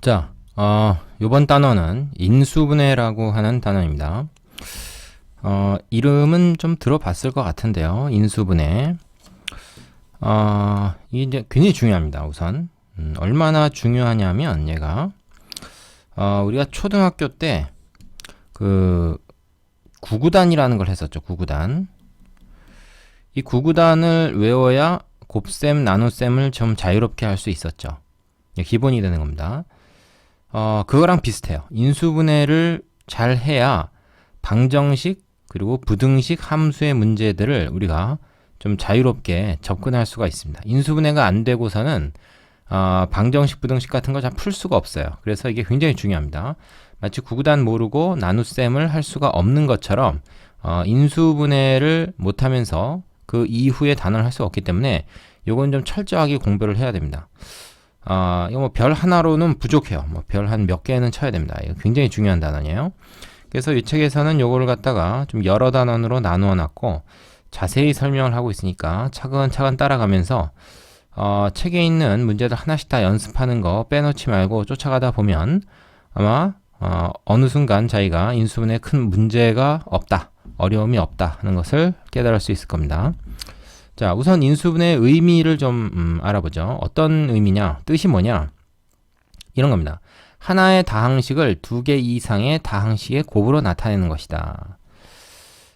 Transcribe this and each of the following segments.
자, 요번 단어는 인수분해라고 하는 단어입니다. 이름은 좀 들어봤을 것 같은데요. 인수분해. 이게 이제 굉장히 중요합니다. 우선. 얼마나 중요하냐면, 얘가, 우리가 초등학교 때, 구구단이라는 걸 했었죠. 구구단. 이 구구단을 외워야 곱셈, 나눗셈을 좀 자유롭게 할 수 있었죠. 기본이 되는 겁니다. 그거랑 비슷해요. 인수분해를 잘 해야 방정식 그리고 부등식 함수의 문제들을 우리가 좀 자유롭게 접근할 수가 있습니다. 인수분해가 안 되고서는 방정식, 부등식 같은 걸 잘 풀 수가 없어요. 그래서 이게 굉장히 중요합니다. 마치 구구단 모르고 나눗셈을 할 수가 없는 것처럼 인수분해를 못하면서 그 이후의 단어를 할 수가 없기 때문에 요건 좀 철저하게 공부를 해야 됩니다. 이거 뭐 별 하나로는 부족해요. 뭐 별 한 몇 개는 쳐야 됩니다. 이거 굉장히 중요한 단어예요. 그래서 이 책에서는 요거를 갖다가 좀 여러 단원으로 나누어 놨고 자세히 설명을 하고 있으니까 차근차근 따라가면서 책에 있는 문제들 하나씩 다 연습하는 거 빼놓지 말고 쫓아가다 보면 아마 어느 순간 자기가 인수분해에 큰 문제가 없다, 어려움이 없다 하는 것을 깨달을 수 있을 겁니다. 자, 우선 인수분해의 의미를 좀 알아보죠. 어떤 의미냐? 뜻이 뭐냐? 이런 겁니다. 하나의 다항식을 두 개 이상의 다항식의 곱으로 나타내는 것이다.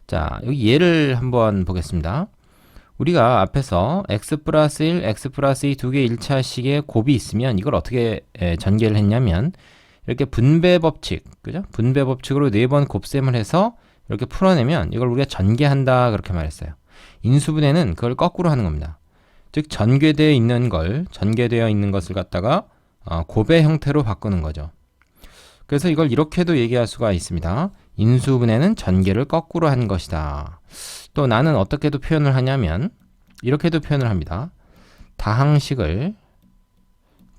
자, 여기 예를 한번 보겠습니다. 우리가 앞에서 x 플러스 1, x 플러스 2 두 개 1차식의 곱이 있으면 이걸 어떻게 전개를 했냐면 이렇게 분배 법칙, 그죠? 분배 법칙으로 4번 곱셈을 해서 이렇게 풀어내면 이걸 우리가 전개한다 그렇게 말했어요. 인수분해는 그걸 거꾸로 하는 겁니다. 즉 전개되어 있는 것을 갖다가 곱의 형태로 바꾸는 거죠. 그래서 이걸 이렇게도 얘기할 수가 있습니다. 인수분해는 전개를 거꾸로 한 것이다. 또 나는 어떻게도 표현을 하냐면 이렇게도 표현을 합니다. 다항식을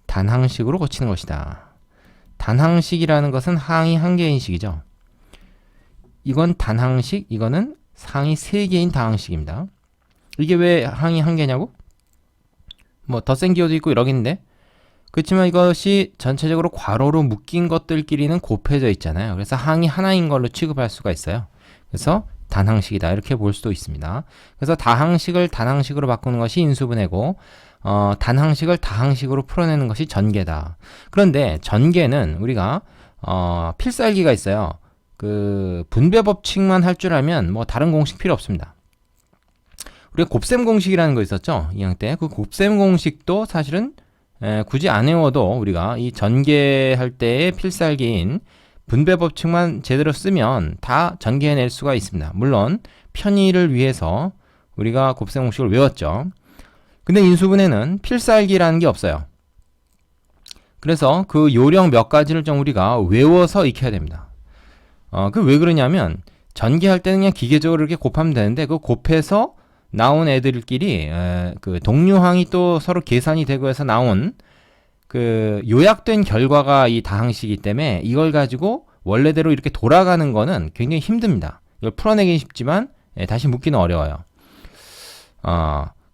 단항식으로 고치는 것이다. 단항식이라는 것은 항이 한 개인 식이죠. 이건 단항식, 이거는 상이 3개인 다항식입니다. 이게 왜 항이 한 개냐고? 뭐 덧셈 기호도 있고 이러긴데 그렇지만 이것이 전체적으로 괄호로 묶인 것들끼리는 곱해져 있잖아요. 그래서 항이 하나인 걸로 취급할 수가 있어요. 그래서 단항식이다 이렇게 볼 수도 있습니다. 그래서 다항식을 단항식으로 바꾸는 것이 인수분해고 단항식을 다항식으로 풀어내는 것이 전개다. 그런데 전개는 우리가 필살기가 있어요. 그 분배 법칙만 할 줄 알면 뭐 다른 공식 필요 없습니다. 우리가 곱셈 공식이라는 거 있었죠? 2학년 때. 그 곱셈 공식도 사실은 굳이 안 외워도 우리가 이 전개할 때의 필살기인 분배 법칙만 제대로 쓰면 다 전개해낼 수가 있습니다. 물론 편의를 위해서 우리가 곱셈 공식을 외웠죠. 근데 인수분해는 필살기라는 게 없어요. 그래서 그 요령 몇 가지를 좀 우리가 외워서 익혀야 됩니다. 그 왜 그러냐면 전개할 때는 그냥 기계적으로 이렇게 곱하면 되는데 그 곱해서 나온 애들끼리 그 동류항이 또 서로 계산이 되고 해서 나온 그 요약된 결과가 이 다항식이기 때문에 이걸 가지고 원래대로 이렇게 돌아가는 거는 굉장히 힘듭니다. 이걸 풀어내긴 쉽지만 다시 묶기는 어려워요.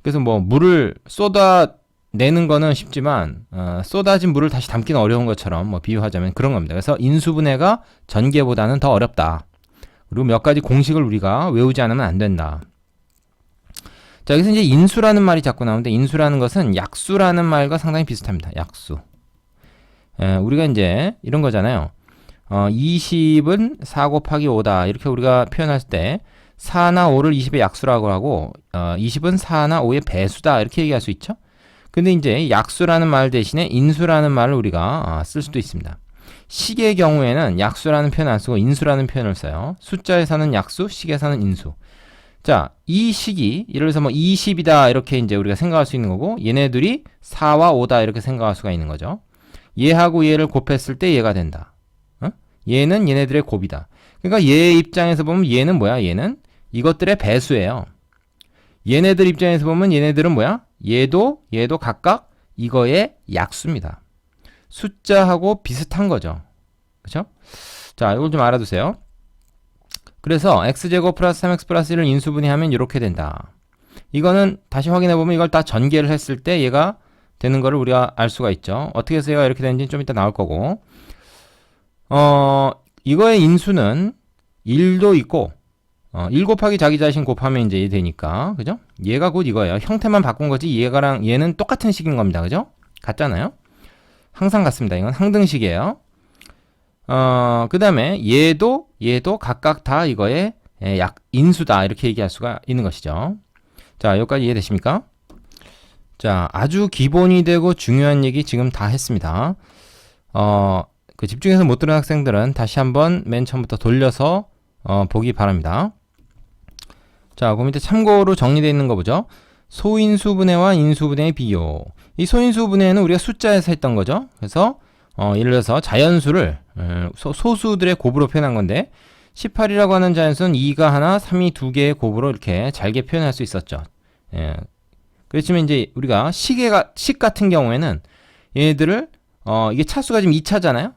그래서 뭐 물을 쏟아내는 거는 쉽지만 쏟아진 물을 다시 담기는 어려운 것처럼 뭐 비유하자면 그런 겁니다. 그래서 인수분해가 전개보다는 더 어렵다. 그리고 몇 가지 공식을 우리가 외우지 않으면 안 된다. 자, 여기서 이제 인수라는 말이 자꾸 나오는데 인수라는 것은 약수라는 말과 상당히 비슷합니다. 약수. 우리가 이제 이런 거잖아요. 20은 4 곱하기 5다. 이렇게 우리가 표현할 때 4나 5를 20의 약수라고 하고 20은 4나 5의 배수다. 이렇게 얘기할 수 있죠. 근데 이제 약수라는 말 대신에 인수라는 말을 우리가 쓸 수도 있습니다. 식의 경우에는 약수라는 표현 안 쓰고 인수라는 표현을 써요. 숫자에서는 약수, 식에서는 인수. 자, 이 식이 예를 들어서 뭐 20이다 이렇게 이제 우리가 생각할 수 있는 거고 얘네들이 4와 5다 이렇게 생각할 수가 있는 거죠. 얘하고 얘를 곱했을 때 얘가 된다. 얘는 얘네들의 곱이다. 그러니까 얘 입장에서 보면 얘는 뭐야? 얘는 이것들의 배수예요. 얘네들 입장에서 보면 얘네들은 뭐야? 얘도 각각 이거의 약수입니다. 숫자하고 비슷한 거죠. 그렇죠? 자, 이걸 좀 알아두세요. 그래서 x제곱 플러스 3x 플러스 1을 인수분해하면 이렇게 된다. 이거는 다시 확인해보면 이걸 다 전개를 했을 때 얘가 되는 거를 우리가 알 수가 있죠. 어떻게 해서 얘가 이렇게 되는지 좀 이따 나올 거고, 이거의 인수는 1도 있고, 1 곱하기 자기 자신 곱하면 이제 되니까, 그죠? 얘가 곧 이거예요. 형태만 바꾼 거지, 얘는 똑같은 식인 겁니다. 그죠? 같잖아요? 항상 같습니다. 이건 항등식이에요. 그 다음에 얘도 각각 다 이거의 인수다. 이렇게 얘기할 수가 있는 것이죠. 자, 여기까지 이해되십니까? 자, 아주 기본이 되고 중요한 얘기 지금 다 했습니다. 그 집중해서 못 들은 학생들은 다시 한번 맨 처음부터 돌려서 보기 바랍니다. 자, 그 밑에 참고로 정리되어 있는 거 보죠. 소인수분해와 인수분해의 비교. 이 소인수분해는 우리가 숫자에서 했던 거죠. 그래서 예를 들어서 자연수를 소수들의 곱으로 표현한 건데 18이라고 하는 자연수는 2가 하나, 3이 두 개의 곱으로 이렇게 잘게 표현할 수 있었죠. 예. 그렇지만 이제 우리가 식 같은 경우에는 얘들을 이게 차수가 지금 2차잖아요.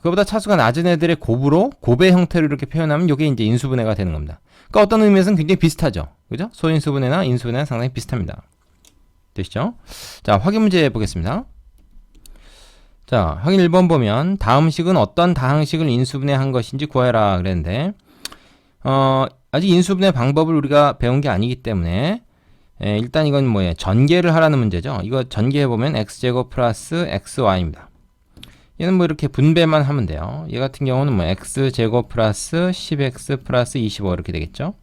그보다 차수가 낮은 애들의 곱의 형태로 이렇게 표현하면 이게 이제 인수분해가 되는 겁니다. 그러니까 어떤 의미에서는 굉장히 비슷하죠. 그죠? 소인수분해나 인수분해는 상당히 비슷합니다. 되시죠? 자, 확인 문제 보겠습니다. 자, 확인 1번 보면 다음 식은 어떤 다항식을 인수분해한 것인지 구하라 그랬는데 아직 인수분해 방법을 우리가 배운 게 아니기 때문에 일단 이건 뭐예요? 전개를 하라는 문제죠. 이거 전개해보면 x제곱 플러스 xy입니다. 얘는 뭐 이렇게 분배만 하면 돼요. 얘 같은 경우는 뭐 x제곱 플러스 10x 플러스 25 이렇게 되겠죠.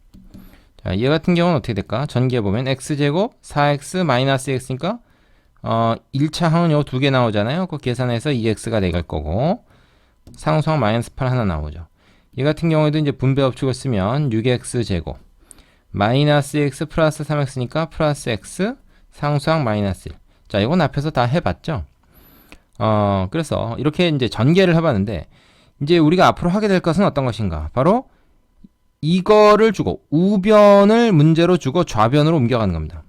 자, 얘 같은 경우는 어떻게 될까? 전개해보면 x제곱 4x 마이너스 x니까 1차 항은 요 두 개 나오잖아요. 그 계산해서 2x가 돼갈 거고 상수항 마이너스 8 하나 나오죠. 얘 같은 경우에도 이제 분배 법칙을 쓰면 6x 제곱 마이너스 x 플러스 3x니까 플러스 x 상수항 마이너스 1. 자, 이건 앞에서 다 해봤죠. 그래서 이렇게 이제 전개를 해봤는데 이제 우리가 앞으로 하게 될 것은 어떤 것인가? 바로 이거를 주고 우변을 문제로 주고 좌변으로 옮겨가는 겁니다.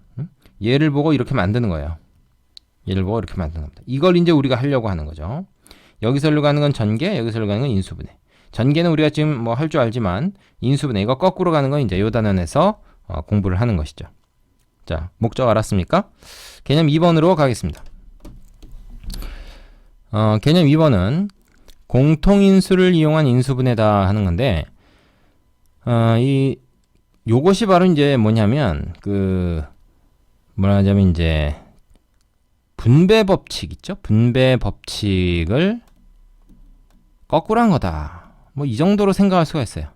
얘를 보고 이렇게 만드는 거예요. 얘를 보고 이렇게 만드는 겁니다. 이걸 이제 우리가 하려고 하는 거죠. 여기서 하려고 하는 건 전개, 여기서 하려고 하는 건 인수분해. 전개는 우리가 지금 뭐 할 줄 알지만 인수분해 이거 거꾸로 가는 건 이제 요 단원에서 공부를 하는 것이죠. 자, 목적 알았습니까? 개념 2번으로 가겠습니다. 개념 2번은 공통인수를 이용한 인수분해다 하는 건데 요것이 바로 이제 뭐냐면 뭐라 하자면 이제 분배 법칙 있죠? 분배 법칙을 거꾸로 한 거다. 뭐 이 정도로 생각할 수가 있어요.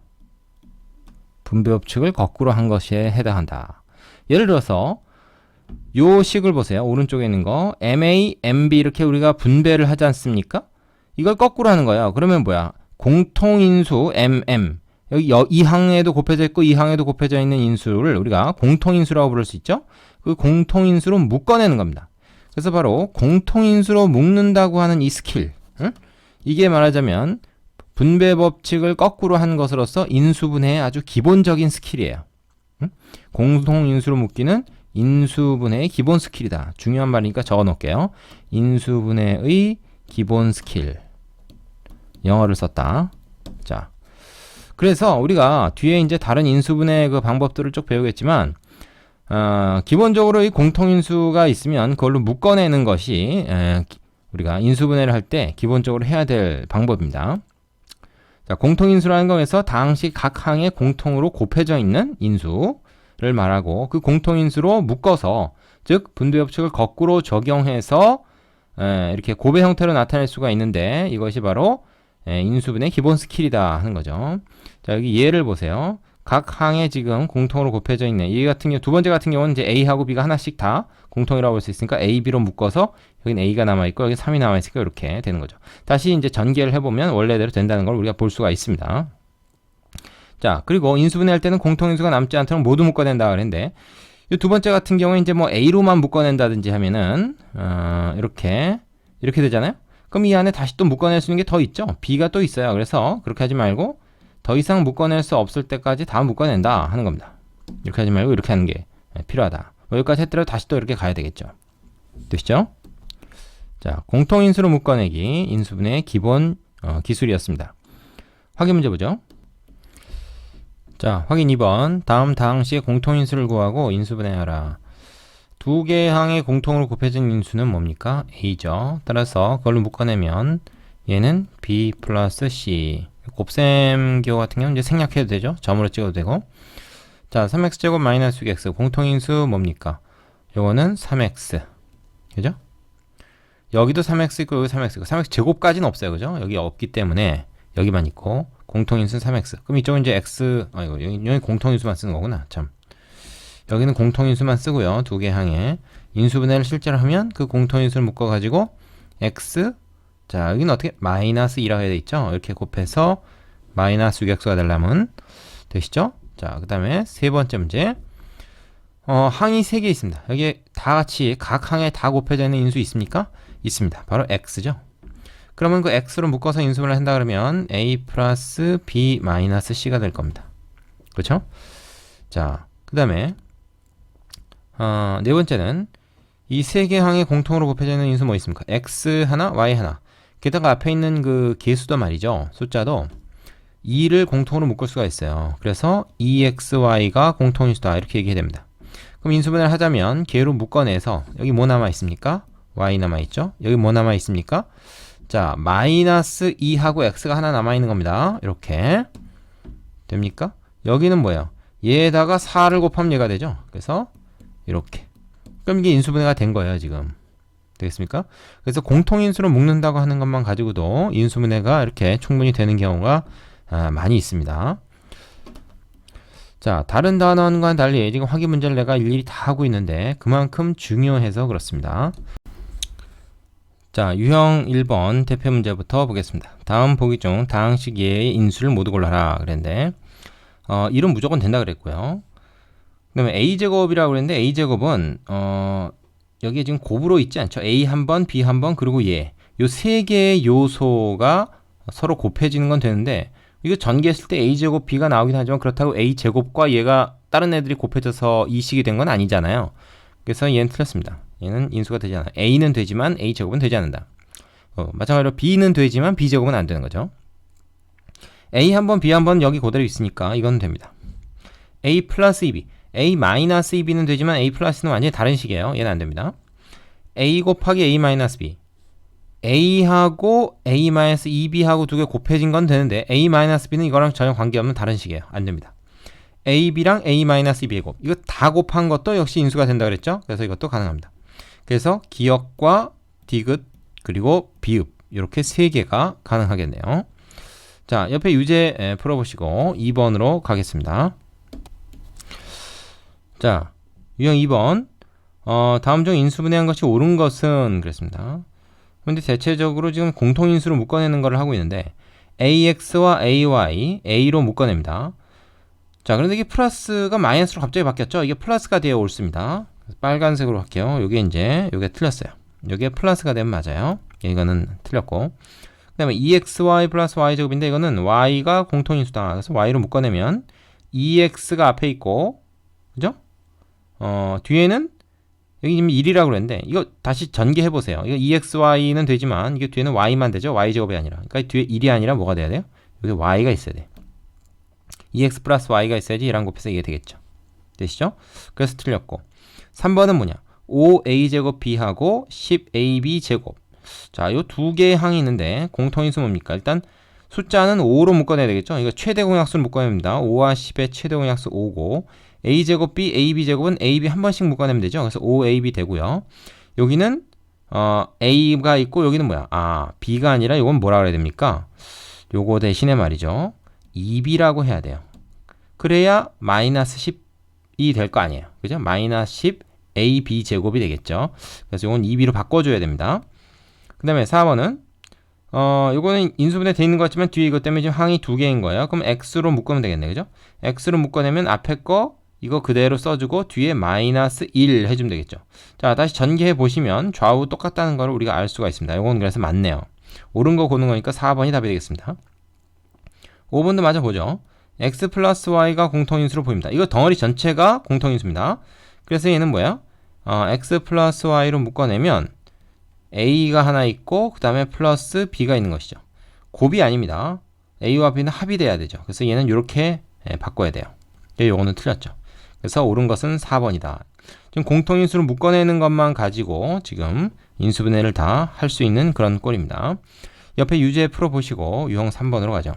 분배 법칙을 거꾸로 한 것에 해당한다. 예를 들어서 요 식을 보세요. 오른쪽에 있는 거 MA, MB 이렇게 우리가 분배를 하지 않습니까? 이걸 거꾸로 하는 거예요. 그러면 뭐야? 공통인수 MM 여기 이 항에도 곱해져 있고 이 항에도 곱해져 있는 인수를 우리가 공통인수라고 부를 수 있죠. 그 공통인수로 묶어내는 겁니다. 그래서 바로 공통인수로 묶는다고 하는 이 스킬, 이게 말하자면 분배 법칙을 거꾸로 한 것으로서 인수분해의 아주 기본적인 스킬이에요. 공통인수로 묶기는 인수분해의 기본 스킬이다. 중요한 말이니까 적어 놓을게요. 인수분해의 기본 스킬. 영어를 썼다. 자, 그래서 우리가 뒤에 이제 다른 인수분해 그 방법들을 쭉 배우겠지만 기본적으로 이 공통인수가 있으면 그걸로 묶어내는 것이 우리가 인수분해를 할 때 기본적으로 해야 될 방법입니다. 자, 공통인수라는 거에서 다항식 각 항에 공통으로 곱해져 있는 인수를 말하고 그 공통인수로 묶어서 즉 분배 법칙을 거꾸로 적용해서 이렇게 곱의 형태로 나타낼 수가 있는데 이것이 바로 인수분해의 기본 스킬이다 하는 거죠. 자, 여기 예를 보세요. 각 항에 지금 공통으로 곱해져 있네. 이 같은 경우 두 번째 같은 경우는 이제 A하고 B가 하나씩 다 공통이라고 볼 수 있으니까 A, B로 묶어서 여긴 A가 남아있고 여기 3이 남아있으니까 이렇게 되는 거죠. 다시 이제 전개를 해보면 원래대로 된다는 걸 우리가 볼 수가 있습니다. 자, 그리고 인수분해할 때는 공통인수가 남지 않도록 모두 묶어낸다 그랬는데 이 두 번째 같은 경우에 이제 뭐 A로만 묶어낸다든지 하면은 이렇게 되잖아요. 그럼 이 안에 다시 또 묶어낼 수 있는 게 더 있죠. B가 또 있어요. 그래서 그렇게 하지 말고 더 이상 묶어낼 수 없을 때까지 다 묶어낸다 하는 겁니다. 이렇게 하지 말고 이렇게 하는 게 필요하다. 뭐 여기까지 했더라도 다시 또 이렇게 가야 되겠죠. 되시죠? 자, 공통인수로 묶어내기 인수분해의 기본 기술이었습니다. 확인 문제 보죠. 자, 확인 2번. 다음 다항식의 공통인수를 구하고 인수분해하라. 두 개의 항에 공통으로 곱해진 인수는 뭡니까? A죠. 따라서 그걸로 묶어내면 얘는 B 플러스 C. 곱셈 기호 같은 경우는 이제 생략해도 되죠. 점으로 찍어도 되고. 자, 3x제곱 마이너스 6x 공통인수 뭡니까? 요거는 3x. 그죠? 여기도 3x 있고 여기 3x 있고 3x 제곱까지는 없어요. 그죠? 여기 없기 때문에 여기만 있고 공통인수는 3x. 그럼 이쪽은 이제 x 여기 공통인수만 쓰는 거구나. 참. 여기는 공통인수만 쓰고요. 두 개 항에 인수분해를 실제로 하면 그 공통인수를 묶어 가지고 x, 자 여기는 어떻게 마이너스 2라고 해야 되겠죠. 이렇게 곱해서 마이너스 6x가 되려면 되시죠. 자 그 다음에 세 번째 문제, 항이 3개 있습니다. 여기에 다 같이 각 항에 다 곱해져 있는 인수 있습니까? 있습니다. 바로 x죠. 그러면 그 x로 묶어서 인수분해를 한다 그러면 a 플러스 b 마이너스 c가 될 겁니다. 그렇죠? 자 그 다음에 네 번째는 이 세 개 항에 공통으로 곱해져 있는 인수 뭐 있습니까? x 하나, y 하나. 게다가 앞에 있는 그 개수도 말이죠. 숫자도 2를 공통으로 묶을 수가 있어요. 그래서 2xy가 공통인수다 이렇게 얘기해야 됩니다. 그럼 인수분해를 하자면 개로 묶어내서 여기 뭐 남아 있습니까? y 남아 있죠. 여기 뭐 남아 있습니까? 자 마이너스 2하고 x가 하나 남아 있는 겁니다. 이렇게 됩니까? 여기는 뭐예요? 얘에다가 4를 곱하면 얘가 되죠. 그래서 이렇게. 그럼 이게 인수분해가 된 거예요, 지금. 되겠습니까? 그래서 공통인수로 묶는다고 하는 것만 가지고도 인수분해가 이렇게 충분히 되는 경우가 많이 있습니다. 자, 다른 단원과는 달리 지금 확인 문제를 내가 일일이 다 하고 있는데 그만큼 중요해서 그렇습니다. 자, 유형 1번 대표 문제부터 보겠습니다. 다음 보기 중 다항식 예의 인수를 모두 골라라 그랬는데 1은 무조건 된다 그랬고요. 그 다음에 a제곱이라고 그랬는데 a제곱은 여기에 지금 곱으로 있지 않죠. a 한 번, b 한 번, 그리고 얘. 요 세 개의 요소가 서로 곱해지는 건 되는데 이거 전개했을 때 a제곱 b가 나오긴 하지만 그렇다고 a제곱과 얘가 다른 애들이 곱해져서 이식이 된 건 아니잖아요. 그래서 얘는 틀렸습니다. 얘는 인수가 되지 않아요. a는 되지만 a제곱은 되지 않는다. 마찬가지로 b는 되지만 b제곱은 안 되는 거죠. a 한 번, b 한 번 여기 그대로 있으니까 이건 됩니다. a 플러스 2b, a 마이너스 2b는 되지만 a 플러스는 완전히 다른 식이에요. 얘는 안 됩니다. a 곱하기 a 마이너스 b, a하고 a 마이너스 2b하고 두 개 곱해진 건 되는데 a 마이너스 b는 이거랑 전혀 관계없는 다른 식이에요. 안 됩니다. ab랑 a 마이너스 2b의 곱, 이거 다 곱한 것도 역시 인수가 된다 그랬죠. 그래서 이것도 가능합니다. 그래서 기역과 디귿 그리고 비읍 이렇게 세 개가 가능하겠네요. 자, 옆에 유제 풀어보시고 2번으로 가겠습니다. 자, 유형 2번. 다음 중 인수분해한 것이 옳은 것은 그랬습니다. 그런데 대체적으로 지금 공통인수로 묶어내는 걸 하고 있는데 ax와 ay, a로 묶어냅니다. 자, 그런데 이게 플러스가 마이너스로 갑자기 바뀌었죠? 이게 플러스가 되어 옳습니다. 빨간색으로 할게요. 요게 틀렸어요. 요게 플러스가 되면 맞아요. 이거는 틀렸고. 그 다음에 2xy 플러스 y제곱인데 이거는 y가 공통인수다. 그래서 y로 묶어내면 2x가 앞에 있고, 그죠? 뒤에는 여기 지금 1이라고 그랬는데 이거 다시 전개해보세요. 이거 2xy는 되지만 이게 뒤에는 y만 되죠. y제곱이 아니라. 그러니까 뒤에 1이 아니라 뭐가 돼야 돼요? 여기 y가 있어야 돼요. 2x 플러스 y가 있어야지 얘랑 곱해서 이게 되겠죠. 되시죠? 그래서 틀렸고. 3번은 뭐냐? 5a제곱 b하고 10ab제곱. 자, 요 두 개의 항이 있는데 공통인수 뭡니까? 일단 숫자는 5로 묶어내야 되겠죠? 이거 최대 공약수를 묶어내야 됩니다. 5와 10의 최대 공약수 5고 a제곱 b, ab제곱은 ab 한 번씩 묶어내면 되죠. 그래서 5ab 되고요. 여기는 a가 있고 여기는 뭐야? b가 아니라 이건 뭐라 그래야 됩니까? 요거 대신에 말이죠. 2b라고 해야 돼요. 그래야 마이너스 10이 될 거 아니에요. 그죠? 마이너스 10 ab 제곱이 되겠죠. 그래서 이건 2b로 바꿔줘야 됩니다. 그 다음에 4번은 요거는 인수분해 돼 있는 것 같지만 뒤에 이것 때문에 지금 항이 두 개인 거예요. 그럼 x로 묶으면 되겠네. 그죠? x로 묶어내면 앞에 거 이거 그대로 써주고 뒤에 마이너스 1 해주면 되겠죠. 자, 다시 전개해 보시면 좌우 똑같다는 걸 우리가 알 수가 있습니다. 요건 그래서 맞네요. 옳은 거 고른 거니까 4번이 답이 되겠습니다. 5번도 맞아보죠. x 플러스 y가 공통인수로 보입니다. 이거 덩어리 전체가 공통인수입니다. 그래서 얘는 뭐야? x 플러스 y로 묶어내면 a가 하나 있고 그 다음에 플러스 b가 있는 것이죠. 곱이 아닙니다. a와 b는 합이 돼야 되죠. 그래서 얘는 이렇게 바꿔야 돼요. 요거는 틀렸죠. 그래서 옳은 것은 4번이다. 지금 공통인수를 묶어내는 것만 가지고 지금 인수분해를 다 할 수 있는 그런 꼴입니다. 옆에 유제 풀어보시고 유형 3번으로 가죠.